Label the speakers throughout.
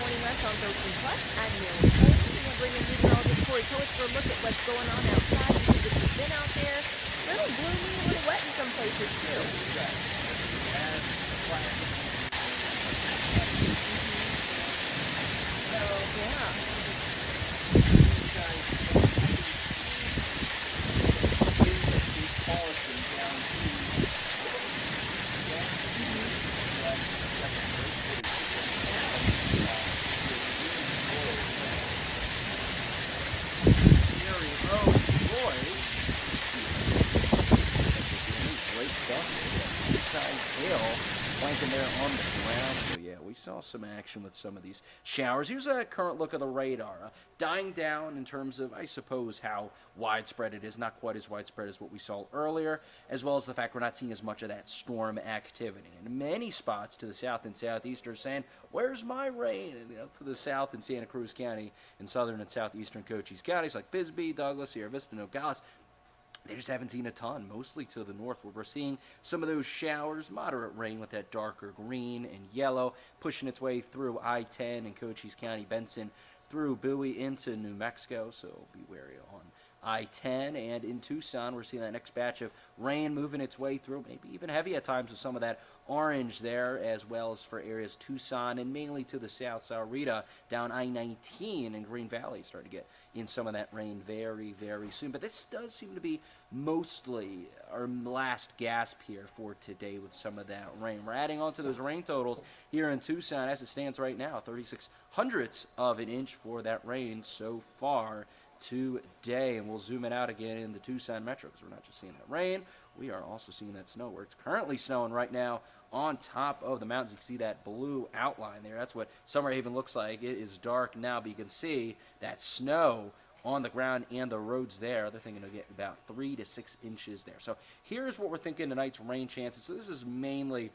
Speaker 1: joining us on 13 Plus. I'm Mary Cole. We're going to bring in meteorologist Corey Coates for a look at what's going on outside. Because if you've been out there, a little gloomy, a little wet in some places too. So, yeah.
Speaker 2: Great stuff. Inside hail flanking there on the ground. So yeah, we saw some action with some of these showers. Here's a current look of the radar. Dying down in terms of, I suppose, how widespread it is. Not quite as widespread as what we saw earlier, as well as the fact we're not seeing as much of that storm activity. And many spots to the south and southeast are saying, where's my rain? And to the south in Santa Cruz County, in southern and southeastern Cochise counties like Bisbee, Douglas, Sierra Vista, Nogales, they just haven't seen a ton, mostly to the north, where we're seeing some of those showers, moderate rain with that darker green and yellow, pushing its way through I-10 in Cochise County, Benson, through Bowie into New Mexico, so be wary on I-10. And in Tucson, we're seeing that next batch of rain moving its way through, maybe even heavy at times with some of that orange there, as well as for areas Tucson and mainly to the south, Sahuarita, down I-19 and Green Valley starting to get in some of that rain very, very soon. But this does seem to be mostly our last gasp here for today with some of that rain. We're adding on to those rain totals here in Tucson as it stands right now, 36 hundredths of an inch for that rain so far today. And we'll zoom it out again in the Tucson metro because we're not just seeing that rain, we are also seeing that snow, where it's currently snowing right now on top of the mountains. You can see that blue outline there. That's what Summer Haven looks like. It is dark now, but you can see that snow on the ground and the roads there. They're thinking to get about 3 to 6 inches there. So here's what we're thinking tonight's rain chances. So this is mainly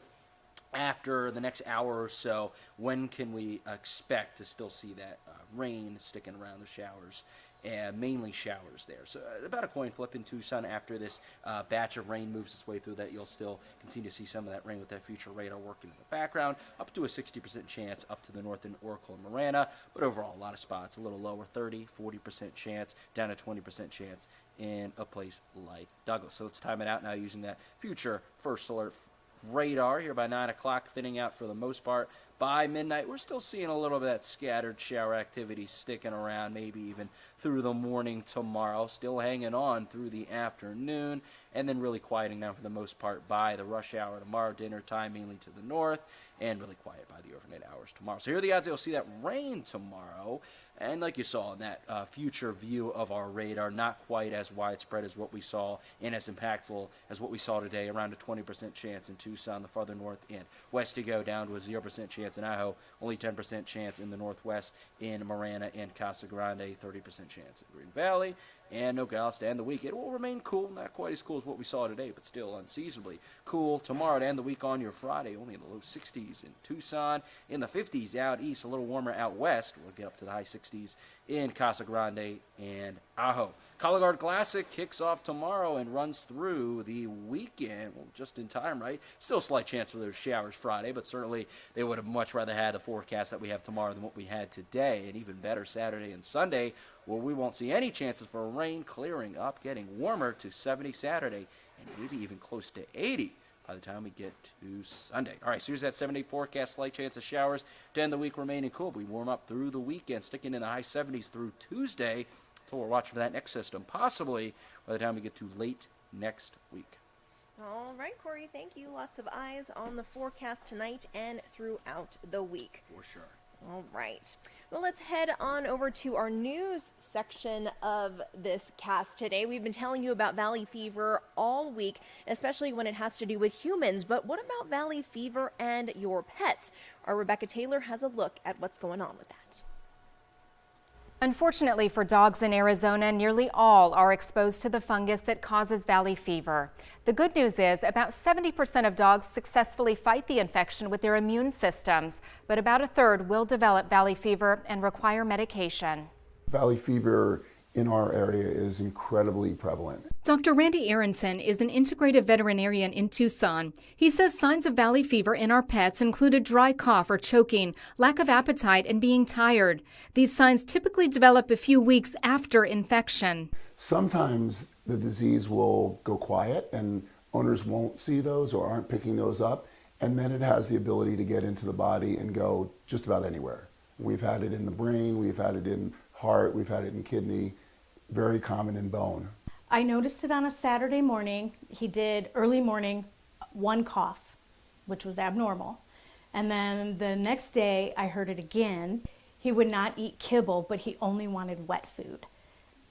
Speaker 2: after the next hour or so. When can we expect to still see that rain sticking around the showers? And mainly showers there. So about a coin flip in Tucson after this batch of rain moves its way through, that you'll still continue to see some of that rain with that future radar working in the background, up to a 60% chance up to the north in Oracle and Marana, but overall a lot of spots, a little lower, 30-40% chance, down to 20% chance in a place like Douglas. So let's time it out now using that future first alert radar here by 9 o'clock, thinning out for the most part. By midnight, we're still seeing a little bit of that scattered shower activity sticking around, maybe even through the morning tomorrow, still hanging on through the afternoon, and then really quieting down for the most part by the rush hour tomorrow, dinner time mainly to the north, and really quiet by the overnight hours tomorrow. So here are the odds that you'll see that rain tomorrow. And like you saw in that future view of our radar, not quite as widespread as what we saw and as impactful as what we saw today, around a 20% chance in Tucson, the farther north and west to go, down to a 0% chance in Idaho, only 10% chance in the northwest in Marana and Casa Grande, 30% chance in Green Valley, and Nogales to end the week. It will remain cool, not quite as cool as what we saw today, but still unseasonably cool tomorrow to end the week on your Friday, only in the low 60s in Tucson, in the 50s out east, a little warmer out west. We'll get up to the high 60s in Casa Grande and Ajo. Cologuard Classic kicks off tomorrow and runs through the weekend. Well, just in time, right? Still a slight chance for those showers Friday, but certainly they would have much rather had the forecast that we have tomorrow than what we had today, and even better Saturday and Sunday, where we won't see any chances for rain, clearing up, getting warmer to 70 Saturday, and maybe even close to 80 by the time we get to Sunday. All right, so here's that 7-day forecast. Slight chance of showers to end the week, remaining cool. We warm up through the weekend, sticking in the high 70s through Tuesday. So we're watching for that next system, possibly by the time we get to late next week.
Speaker 1: All right, Corey, thank you. Lots of eyes on the forecast tonight and throughout the week.
Speaker 2: For sure.
Speaker 1: All right. Well, let's head on over to our news section of this cast today. We've been telling you about valley fever all week, especially when it has to do with humans. But what about valley fever and your pets? Our Rebecca Taylor has a look at what's going on with that.
Speaker 3: Unfortunately for dogs in Arizona, nearly all are exposed to the fungus that causes valley fever. The good news is about 70% of dogs successfully fight the infection with their immune systems, but about a third will develop valley fever and require medication.
Speaker 4: Valley fever in our area is incredibly prevalent.
Speaker 3: Dr. Randy Aronson is an integrative veterinarian in Tucson. He says signs of valley fever in our pets include a dry cough or choking, lack of appetite, and being tired. These signs typically develop a few weeks after infection.
Speaker 4: Sometimes the disease will go quiet and owners won't see those or aren't picking those up, and then it has the ability to get into the body and go just about anywhere. We've had it in the brain, we've had it in heart, we've had it in kidney, very common in bone.
Speaker 5: I noticed it on a Saturday morning. He did early morning, one cough, which was abnormal. And then the next day I heard it again. He would not eat kibble, but he only wanted wet food.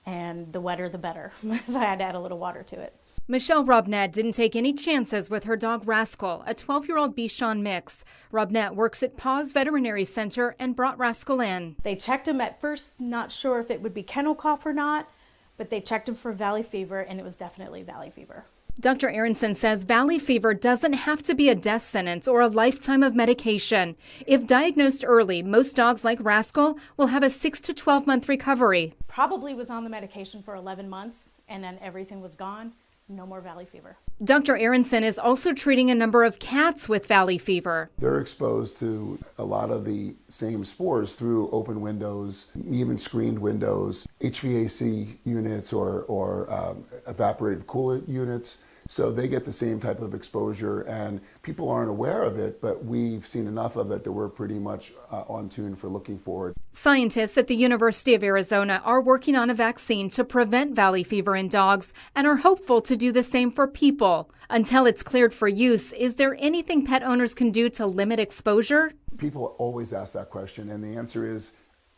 Speaker 5: And the wetter the better, so I had to add a little water to it.
Speaker 3: Michelle Robnett didn't take any chances with her dog Rascal, a 12-year-old Bichon mix. Robnett works at Paws Veterinary Center and brought Rascal in.
Speaker 5: They checked him at first, not sure if it would be kennel cough or not, but they checked him for valley fever, and it was definitely valley fever.
Speaker 3: Dr. Aronson says valley fever doesn't have to be a death sentence or a lifetime of medication. If diagnosed early, most dogs like Rascal will have a 6 to 12-month recovery.
Speaker 5: Probably was on the medication for 11 months, and then everything was gone. No more valley fever.
Speaker 3: Dr. Aronson is also treating a number of cats with valley fever.
Speaker 4: They're exposed to a lot of the same spores through open windows, even screened windows, HVAC units or evaporative coolant units. So they get the same type of exposure, and people aren't aware of it, but we've seen enough of it that we're pretty much on tune for looking for it.
Speaker 3: Scientists at the University of Arizona are working on a vaccine to prevent valley fever in dogs and are hopeful to do the same for people. Until it's cleared for use, is there anything pet owners can do to limit exposure?
Speaker 4: People always ask that question, and the answer is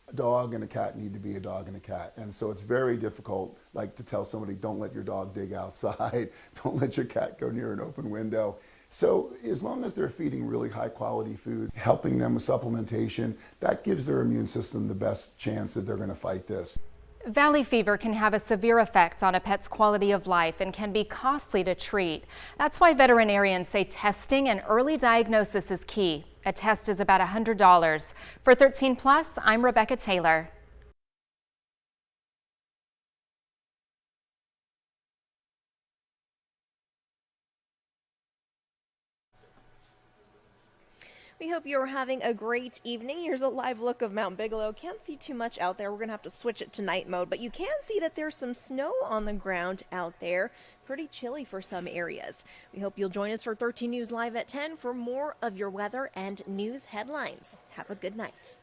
Speaker 4: a dog and a cat need to be a dog and a cat. And so it's very difficult, like, to tell somebody, don't let your dog dig outside, don't let your cat go near an open window. So as long as they're feeding really high quality food, helping them with supplementation, that gives their immune system the best chance that they're going to fight this.
Speaker 3: Valley fever can have a severe effect on a pet's quality of life and can be costly to treat. That's why veterinarians say testing and early diagnosis is key. A test is about $100. For 13 Plus, I'm Rebecca Taylor.
Speaker 1: We hope you're having a great evening. Here's a live look of Mount Bigelow. Can't see too much out there. We're going to have to switch it to night mode, but you can see that there's some snow on the ground out there. Pretty chilly for some areas. We hope you'll join us for 13 News Live at 10 for more of your weather and news headlines. Have a good night.